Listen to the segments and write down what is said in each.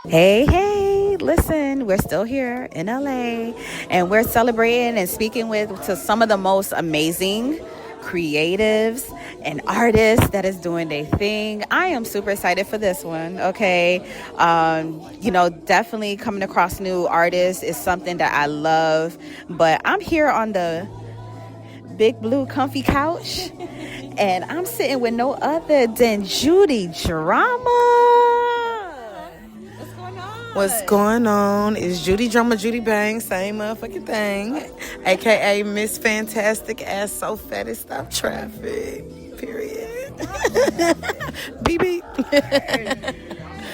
Hey, hey, listen, we're still here in LA and we're celebrating and speaking to some of the most amazing creatives and artists that is doing their thing. I am super excited for this one, okay? Definitely coming across new artists is something that I love, but I'm here on the big blue comfy couch and I'm sitting with no other than Judy Drama. What's going on? It's Judy Drama, Judy Bankz, same motherfucking thing. AKA Miss Fantastic Ass So Fat It Stop Traffic. Period. BB.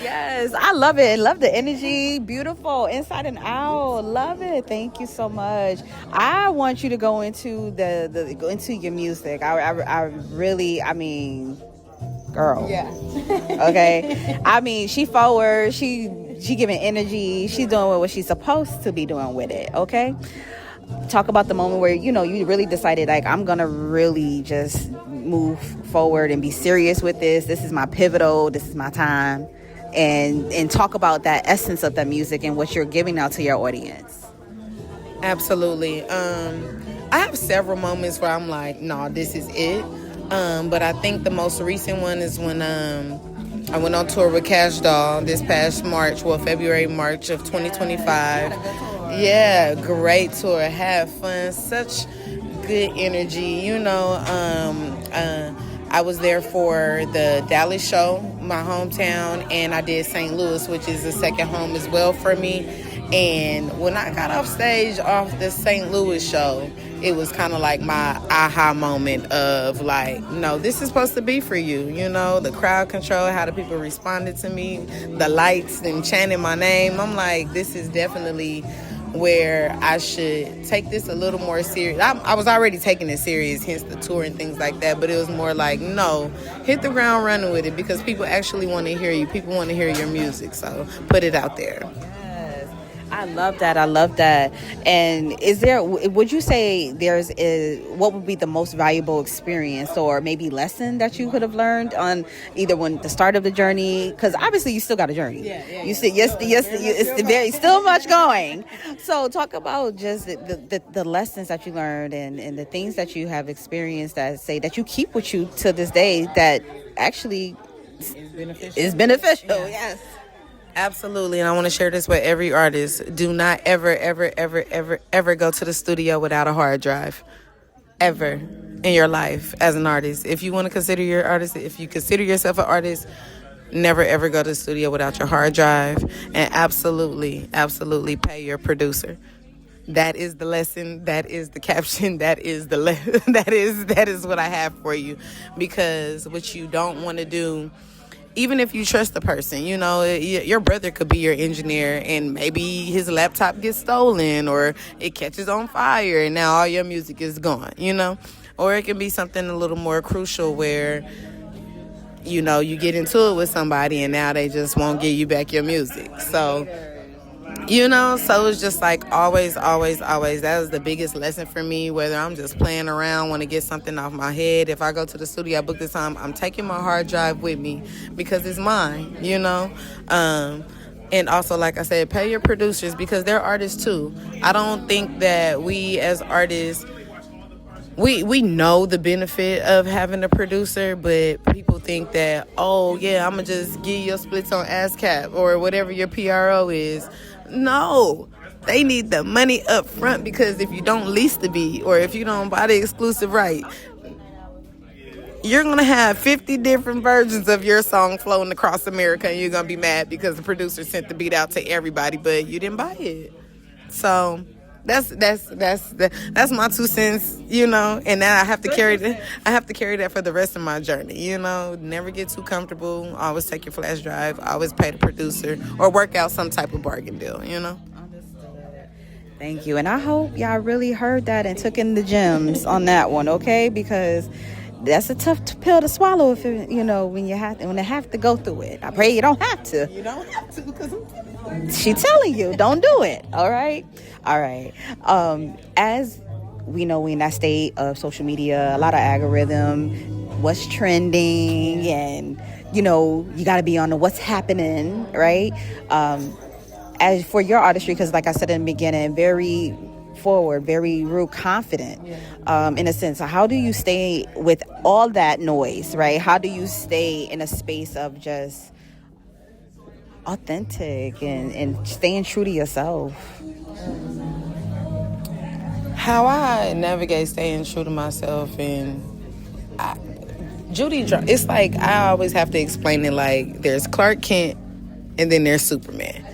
Yes, I love it. Love the energy. Beautiful, inside and out. Love it. Thank you so much. I want you to go into go into your music. I really, girl. Yeah. Okay. She forward. She giving energy. She's doing what she's supposed to be doing with it. Okay. Talk about the moment where you really decided, like, I'm gonna really just move forward and be serious with this. This is my pivotal. This is my time. And talk about that essence of the music and what you're giving out to your audience. Absolutely. I have several moments where I'm like, no, this is it. But I think the most recent one is when I went on tour with Cash Doll this past February, March of 2025. Yeah, great tour. Had fun. Such good energy. I was there for the Dallas show, my hometown, and I did St. Louis, which is a second home as well for me. And when I got off stage off the St. Louis show, it was kind of like my aha moment of like, no, this is supposed to be for you. The crowd control, how the people responded to me, the lights and chanting my name. I'm like, this is definitely where I should take this a little more serious. I was already taking it serious, hence the tour and things like that, but it was more like, no, hit the ground running with it because people actually want to hear you. People want to hear your music, so put it out there. I love that. And would you say what would be the most valuable experience or maybe lesson that you could have learned on either when the start of the journey? Because obviously you still got a journey. It's still much going. So talk about just the lessons that you learned and the things that you have experienced that you keep with you to this day that actually is beneficial. Yeah. Yes. Absolutely, and I want to share this with every artist. Do not ever, ever, ever, ever, ever go to the studio without a hard drive. Ever in your life as an artist. If you want to consider if you consider yourself an artist, never ever go to the studio without your hard drive. And absolutely, absolutely pay your producer. That is the lesson. That is the caption. That is that is what I have for you. Because what you don't want to do, even if you trust the person, your brother could be your engineer and maybe his laptop gets stolen or it catches on fire and now all your music is gone, Or it can be something a little more crucial where, you get into it with somebody and now they just won't give you back your music. So, so it's just like always, always, always. That was the biggest lesson for me, whether I'm just playing around, want to get something off my head. If I go to the studio, I book this time, I'm taking my hard drive with me because it's mine, And also, like I said, pay your producers because they're artists too. I don't think that we as artists, we know the benefit of having a producer, but people think that, oh, yeah, I'm going to just give your splits on ASCAP or whatever your PRO is. No, they need the money up front because if you don't lease the beat or if you don't buy the exclusive right, you're going to have 50 different versions of your song floating across America and you're going to be mad because the producer sent the beat out to everybody, but you didn't buy it. So that's my 2 cents, and then I have to carry that for the rest of my journey, Never get too comfortable. Always take your flash drive. Always pay the producer or work out some type of bargain deal, Understood. Thank you. And I hope y'all really heard that and took in the gems on that one, okay? Because that's a tough pill to swallow if when it have to go through it. I pray you don't have to. You don't have to because she telling you, don't do it. All right. As we know, we in that state of social media, a lot of algorithm. what's trending, and you got to be on the what's happening, right? As for your artistry, because like I said in the beginning, very forward, very real confident, in a sense. So how do you stay with all that noise, right? How do you stay in a space of just authentic and staying true to yourself? How I navigate staying true to myself, and Judy Drama, it's like I always have to explain it like there's Clark Kent and then there's Superman.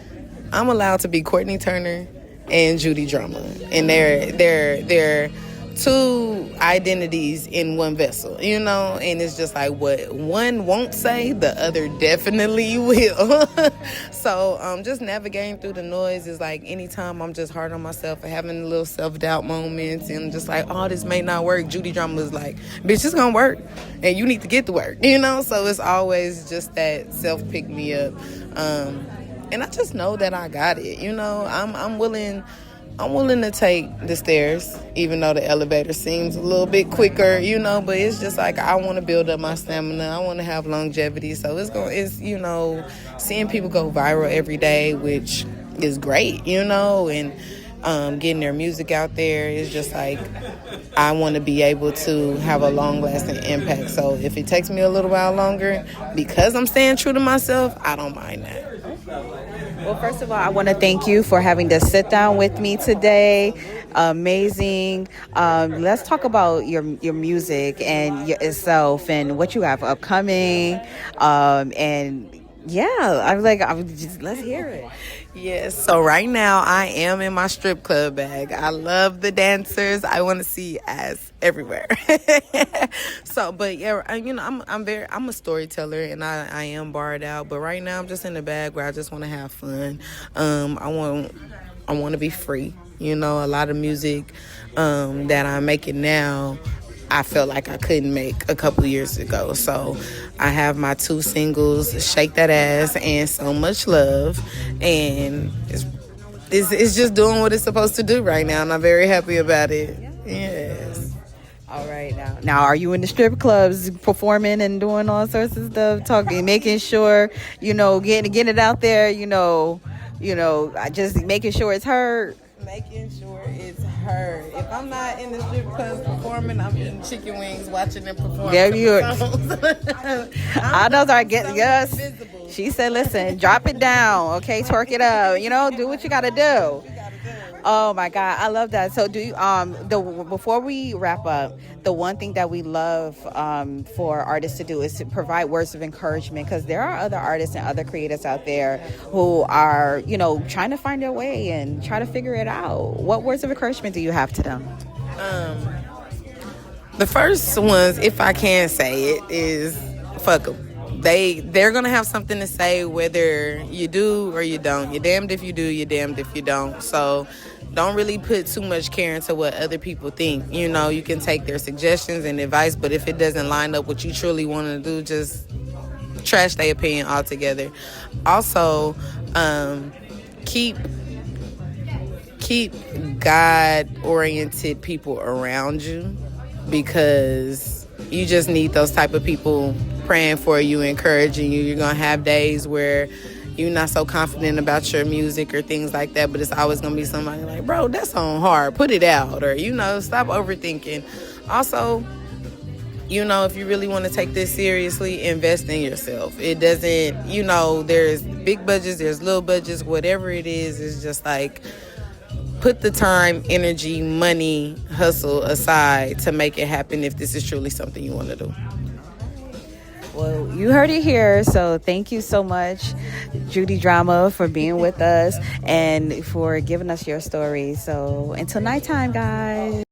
I'm allowed to be Courtney Turner and Judy Drama, and they're two identities in one vessel, and it's just like what one won't say, the other definitely will. So just navigating through the noise is like anytime I'm just hard on myself and having little self-doubt moments and just like, oh, this may not work, Judy Drama is like, bitch, it's gonna work and you need to get to work, so it's always just that self-pick me up. And I just know that I got it, I'm willing to take the stairs, even though the elevator seems a little bit quicker, but it's just like I want to build up my stamina. I want to have longevity. So it's seeing people go viral every day, which is great, and getting their music out there is just like I want to be able to have a long-lasting impact. So if it takes me a little while longer because I'm staying true to myself, I don't mind that. Well, first of all, I want to thank you for having to sit down with me today. Amazing. Let's talk about your music and yourself and what you have upcoming. And yeah, let's hear it. Yes, so right now I am in my strip club bag. I love the dancers. I want to see ass everywhere. So, but yeah, I'm a storyteller and I am barred out. But right now I'm just in the bag where I just want to have fun. I want to be free. A lot of music that I'm making now, I felt like I couldn't make a couple years ago. So I have my 2 singles, Shake That Ass and So Much Love. And it's just doing what it's supposed to do right now. And I'm very happy about it. Yes. All right. Now, are you in the strip clubs performing and doing all sorts of stuff, talking, making sure, getting it out there, just making sure it's heard? Making sure it's heard. If I'm not in the strip club performing, I'm eating chicken wings, watching them perform. There you are. I know I get yes. She said, "Listen, drop it down, okay? Twerk it up. Do what you got to do." Oh my God, I love that. So, do you before we wrap up, the one thing that we love for artists to do is to provide words of encouragement, because there are other artists and other creators out there who are trying to find their way and try to figure it out. What words of encouragement do you have to them? The first ones, if I can say it, is fuck them. They're gonna have something to say whether you do or you don't. You're damned if you do, you're damned if you don't. So don't really put too much care into what other people think. You can take their suggestions and advice, but if it doesn't line up what you truly want to do, just trash their opinion altogether. Also, keep God-oriented people around you, because you just need those type of people praying for you, encouraging you. You're going to have days where you're not so confident about your music or things like that, but it's always going to be somebody like, bro, that song hard, put it out, or, stop overthinking. Also, if you really want to take this seriously, invest in yourself. It doesn't, there's big budgets, there's little budgets, whatever it is, it's just like, put the time, energy, money, hustle aside to make it happen if this is truly something you want to do. Well, you heard it here, so thank you so much, Judy Drama, for being with us and for giving us your story. So until nighttime, guys.